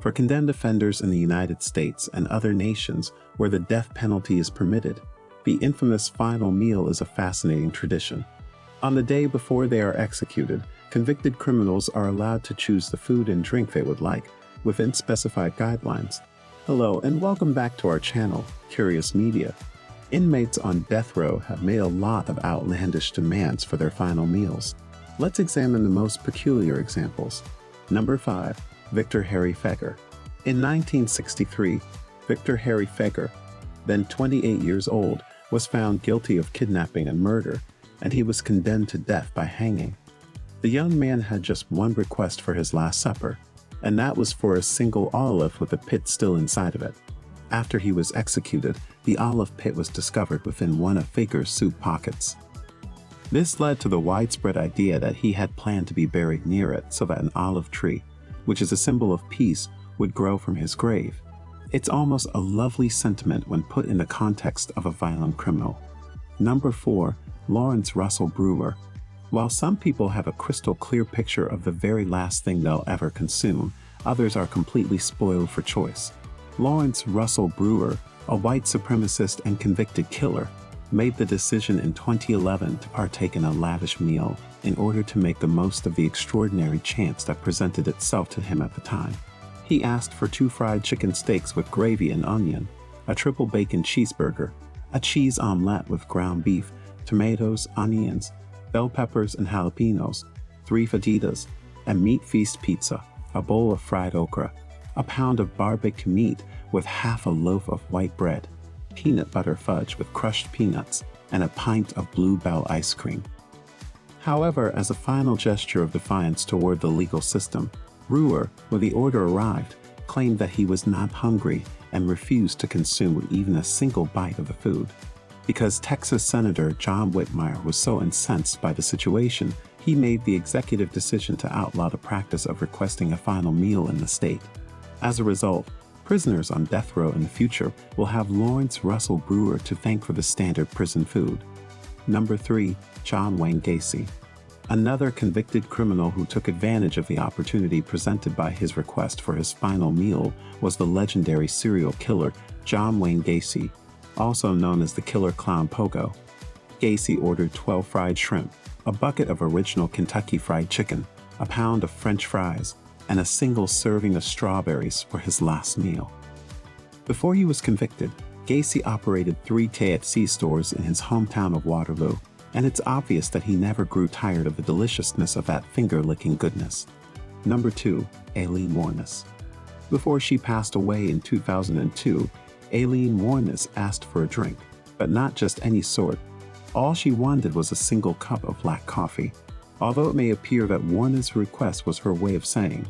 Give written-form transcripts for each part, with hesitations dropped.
For condemned offenders in the United States and other nations where the death penalty is permitted, the infamous final meal is a fascinating tradition. On the day before they are executed, convicted criminals are allowed to choose the food and drink they would like, within specified guidelines. Hello and welcome back to our channel, Curious Media. Inmates on death row have made a lot of outlandish demands for their final meals. Let's examine the most peculiar examples. Number 5. Victor Harry Feguer. In 1963, Victor Harry Feguer, then 28 years old, was found guilty of kidnapping and murder, and he was condemned to death by hanging. The young man had just one request for his Last Supper, and that was for a single olive with a pit still inside of it. After he was executed, the olive pit was discovered within one of Feguer's suit pockets. This led to the widespread idea that he had planned to be buried near it so that an olive tree, which is a symbol of peace, would grow from his grave. It's almost a lovely sentiment when put in the context of a violent criminal. Number 4. Lawrence Russel Brewer. While some people have a crystal clear picture of the very last thing they'll ever consume, others are completely spoiled for choice. Lawrence Russel Brewer, a white supremacist and convicted killer, made the decision in 2011 to partake in a lavish meal in order to make the most of the extraordinary chance that presented itself to him at the time. He asked for 2 fried chicken steaks with gravy and onion, a triple bacon cheeseburger, a cheese omelette with ground beef, tomatoes, onions, bell peppers and jalapenos, 3 fajitas, a meat feast pizza, a bowl of fried okra, a pound of barbecue meat with half a loaf of white bread, peanut butter fudge with crushed peanuts, and a pint of Bluebell ice cream. However, as a final gesture of defiance toward the legal system, Brewer, when the order arrived, claimed that he was not hungry and refused to consume even a single bite of the food. Because Texas Senator John Whitmire was so incensed by the situation, he made the executive decision to outlaw the practice of requesting a final meal in the state. As a result, prisoners on death row in the future will have Lawrence Russel Brewer to thank for the standard prison food. Number 3. John Wayne Gacy. Another convicted criminal who took advantage of the opportunity presented by his request for his final meal was the legendary serial killer John Wayne Gacy, also known as the Killer Clown Pogo. Gacy ordered 12 fried shrimp, a bucket of original Kentucky Fried Chicken, a pound of French fries, and a single serving of strawberries for his last meal. Before he was convicted, Gacy operated 3 KFC stores in his hometown of Waterloo, and it's obvious that he never grew tired of the deliciousness of that finger-licking goodness. Number 2. Aileen Wuornous. Before she passed away in 2002, Aileen Wuornous asked for a drink, but not just any sort. All she wanted was a single cup of black coffee. Although it may appear that Wuornous' request was her way of saying,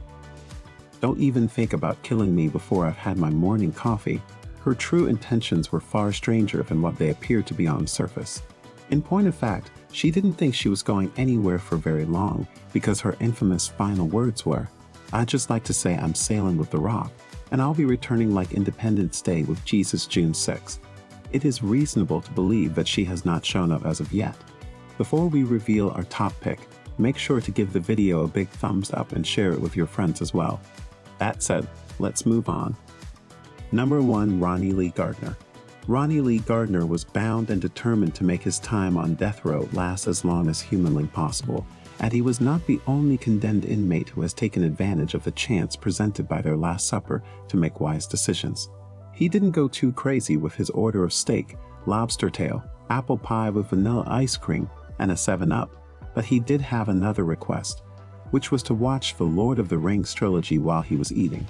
"Don't even think about killing me before I've had my morning coffee," her true intentions were far stranger than what they appeared to be on the surface. In point of fact, she didn't think she was going anywhere for very long because her infamous final words were, "I'd just like to say I'm sailing with the rock, and I'll be returning like Independence Day with Jesus June 6th. It is reasonable to believe that she has not shown up as of yet. Before we reveal our top pick, make sure to give the video a big thumbs up and share it with your friends as well. That said, let's move on. Number 1. Ronnie Lee Gardner. Ronnie Lee Gardner was bound and determined to make his time on death row last as long as humanly possible, and he was not the only condemned inmate who has taken advantage of the chance presented by their Last Supper to make wise decisions. He didn't go too crazy with his order of steak, lobster tail, apple pie with vanilla ice cream, and a 7-Up, but he did have another request, which was to watch the Lord of the Rings trilogy while he was eating.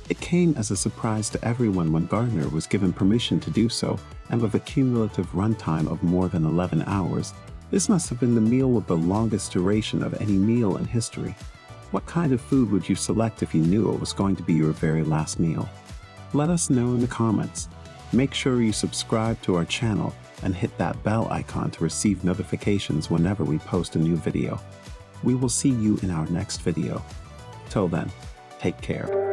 It came as a surprise to everyone when Gardner was given permission to do so, and with a cumulative runtime of more than 11 hours, this must have been the meal with the longest duration of any meal in history. What kind of food would you select if you knew it was going to be your very last meal? Let us know in the comments. Make sure you subscribe to our channel and hit that bell icon to receive notifications whenever we post a new video. We will see you in our next video. Till then, take care.